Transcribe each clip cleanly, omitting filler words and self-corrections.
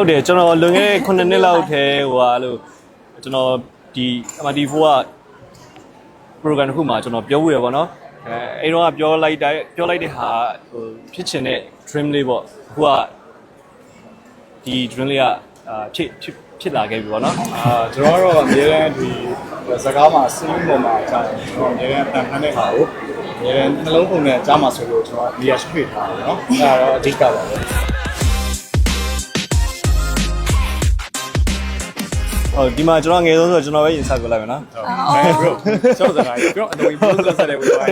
ဟုတ်တယ်ကျွန်တော်လွန်ခဲ့တဲ့9နှစ်လောက်ထဲဟိုဟာလို့ကျွန်တော်ဒီ MT4 က program တစ်ခုမှာကျွန်တော်ပြောဖို့ရပါတော့အဲ့တော့ပြောလိုက်တဲ့ဟာဟိုဖြစ်ချင်တဲ့ dream လေးပေါ့အခုကဒီ dream လေးကဖြစ်လာခဲ့ပြီပေါ့နော်ကျွန်တော်ကတော့အများအားဒီစကားမှာစီးပုံမှာကြားတယ်ကျွန်တော်အများအားတန်ခမ်းတဲ့ဟာကိုအများအားနှလုံးပုံနဲ့ကြားမှာဆိုလို့ကျွန်တော်နေရာရွှေ့ထားတယ်နော်အဲ့ဒါတော့အဓိကပါပဲဟုတ်ဒီမှာကျွန်တော်ငယ်ဆုံးဆိုကျွန်တော်ပဲရင်ဆက်ပြလိုက်မယ်နော်ဟုတ် bro ကျောင်းစကားပြောအတော်ကြီး bro ဆက်တယ်ဘယ်လိုလဲ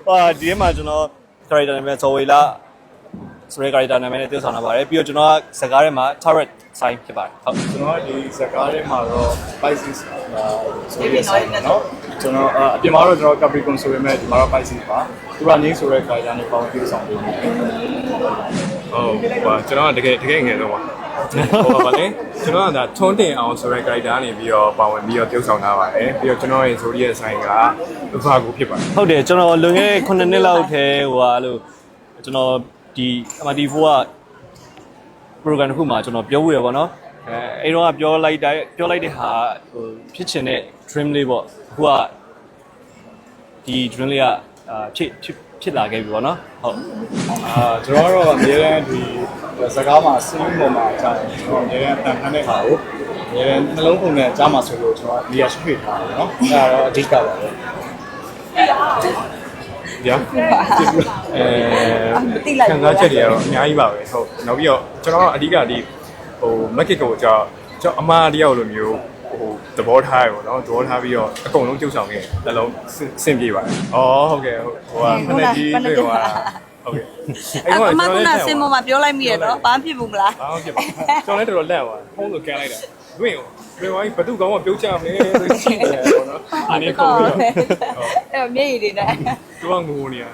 ဟာဒီထဲမှာကျွန်တော် character နာမည်ဇော်ဝေလာဆိုတဲ့ character နာမည်နဲ့တည်ဆောင်လာပါတယ်ပြီးတော့ကျွန်တော်ကစကားထဲမှာ turret sign ဖြစ်ပါတယ်ဟုတ်ကျွန်တော်ဒီစကားထဲမှာတော့ Pisces ဆိုရယ်ဆိုင်နော်ကျွန်တော်အပြင်မှာတော့ကျွန်တော် Capricorn ဆိုပေမဲ့ဒီမှာတော့ Pisces ပါသူကငင်းဆိုတဲ့ character နဲ့ပေါင်းပြီးဆောင်ပေးတယ်ဟုတ်ပါကျွန်တော်ကတကယ်ငယ်တော့ပါဟိုပါလေကျွန်တော်ကဒါထွန်းတင်အောင်ဆိုတဲ့ character နေပြီးတော့ပါဝင်ပြီးတော့ပြုဆောင်ထားပါတယ်ပြီးတော့ကျွန်တော်ရဲ့ zodiac sign ကဘာကိုဖြစ်ပါတယ်ဟုတ်တယ်ကျွန်တော်လွန်ခဲ့တဲ့9နှစ်လောက်ထဲဟိုဟာလို့ကျွန်တော်ဒီ MT4 က program တစ်ခုမှာကျွန်တော်ပြောဖို့ရပါတော့အဲ့တော့ပြောလိုက်တဲ့ဟာဟိုဖြစ်ချင်တဲ့ dream လေးပေါ့အခုကဒီ dream လေးကဖြစ်လာခဲ့ပြီပေါ့နော်ဟုတ်ကျွန်တော်ကတော့အများအားဒီစကားမှာစီးပုံမှာကြားတယ်ကျွန်တော်အများအားတန်ခမ်းတဲ့ဟာကိုအများအားနှလုံးပုံနဲ့ကြားမှာဆိုလို့ကျွန်တော်နေရာရွှေ့ထားတယ်နော်အဲ့ဒါတော့အဓိကပါပဲဗျာခံစားချက်တွေကတော့အများကြီးပါပဲဟုတ်နောက်ပြီးတော့ကျွန်တော်ကအဓိကဒီဟို market ကိုကျွန်တော်အမှားတရားလိုမျိုးဟိုသဘောထားရပေါ့နော်သဘောထားပြီးတော့အကုန်လုံးကျုပ်ဆောင်ခဲ့နှလုံးစင်ပြေပါတယ်ဩဟုတ်ကဲ့ဟိုကမနေ့ကြီးတွေ့သွားဟုတ်ကဲ့အဲ့တော့ကျွန်တော်လည်းစင်မမှာပြောလိုက်မိရတော့ဘာဖြစ်ဘူးမလားဘာဖြစ်ပါကျွန်တော်လည်းတော်တော်လက်သွားဖုန်းလိုကန်လိုက်တာတွင်းကိုဘယ်ဝိုင်းဘသူကောင်ကပြုတ်ချမလဲဆိုရှိတယ်ပေါ့နော်အနေခုံးပြီးတော့အဲ့မျက်ရည်တွေနဲ့သူကငိုနေရ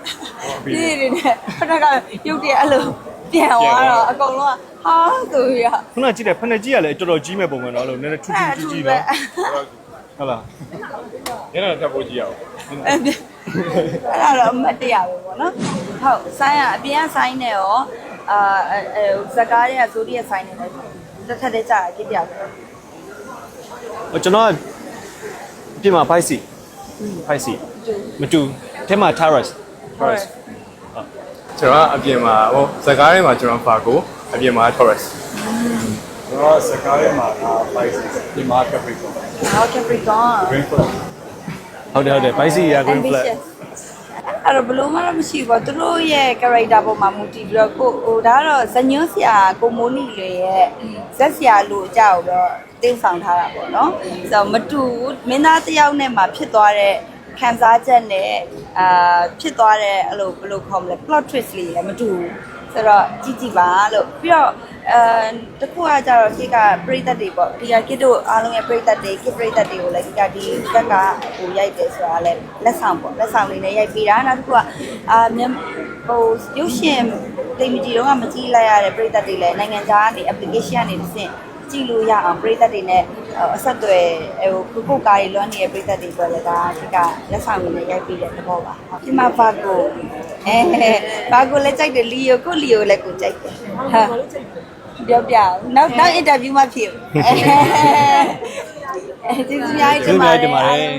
မျက်ရည်တွေနဲ့ခဏကရုပ်တရက်အဲ့လိုပြန်သွားတော့အကုန်လုံးကဟာဆိုရခုနကြည့်တယ်ဖက်နှက်ကြီးကလည်းတော်တော်ကြီးမဲ့ပုံပဲနော်လို့နည်းနည်းထူးကြီးနော်ဟုတ်လားညနေတက်ဖို့ကြည့်ရအောင်အဲ့ဒါတော့အမတ်တရားပဲပေါ့နော်ဟုတ်ဆိုင်းကအပြင်ကဆိုင်းနေရောဇကားတွေကဇိုဒီရဲ့ဆိုင်းနေတယ်တစ်ထက်တည်းကြာကြည့်ပြတယ်ကျွန်တော်ပြင်မှာ Pisces မတူထဲမှာ Taurus ကျွန်တော်အပြင်မှာဟိုဇကားထဲမှာကျွန်တော်ပါကိုအပြင်မှာ Taurus ကျွန်တော်စကားထဲမှာ Pisces ဒီမှာ Capricorn Capricorn Green flag ဟုတ်တယ် Pisces ရ Green flag အဲ့တော့ဘလို့မှတော့မရှိဘူးပေါ့သူတို့ရဲ့ character ပေါ်မှာမူတည်ပြီးတော့ကိုဟိုဒါကတော့ဇညွန်းဆရာကိုမိုးနီလေရဲ့ဇက်ဆရာလို့အကြောက်တော့တင်းဆောင်ထားတာပေါ့နော်ဆိုတော့မတူမင်းသားတယောက်နဲ့မှဖြစ်သွားတဲ့ခံစားချက်နဲ့ဖြစ်သွားတဲ့အဲ့လိုဘယ်လိုခေါ်မလဲ plot twist လေးလည်းမတူဘူးဆိုတော့ကြည့်ပါလို့ပြီးတော့တခုကကြတော့ဒီကပရိသတ်တွေပေါ့ဒီကကိတို့အားလုံးရဲ့ပရိသတ်တွေကိပရိသတ်တွေကိုလည်းဒီကဒီဘက်ကဟိုရိုက်တယ်ဆိုတာလည်းလက်ဆောင်ပေါ့လက်ဆောင်လေးနဲ့ရိုက်ပေးတာနောက်တစ်ခုကဟိုရုပ်ရှင်တိမ်မီတီတော့မကြည့်လိုက်ရတဲ့ပရိသတ်တွေလည်းနိုင်ငံခြားကနေ application ကနေတစ်ဆင့်ကြည့်လို့ရအောင်ပရိသတ်တွေနဲ့အဆက်အသွယ်ဟိုကိုကားတွေလွှမ်းနေတဲ့ပရိသတ်တွေပြောလည်းဒါဒီကလက်ဆောင်လေးနဲ့ရိုက်ပေးတဲ့သဘောပါဒီမှာဘာကိုလည်းကြိုက်တယ်လီယိုလည်းကိုကြိုက်တယ်ဟာပြောပြနောက်အင်တာဗျူးမှဖြစ်ကျေးဇူးများတင်ပါတယ်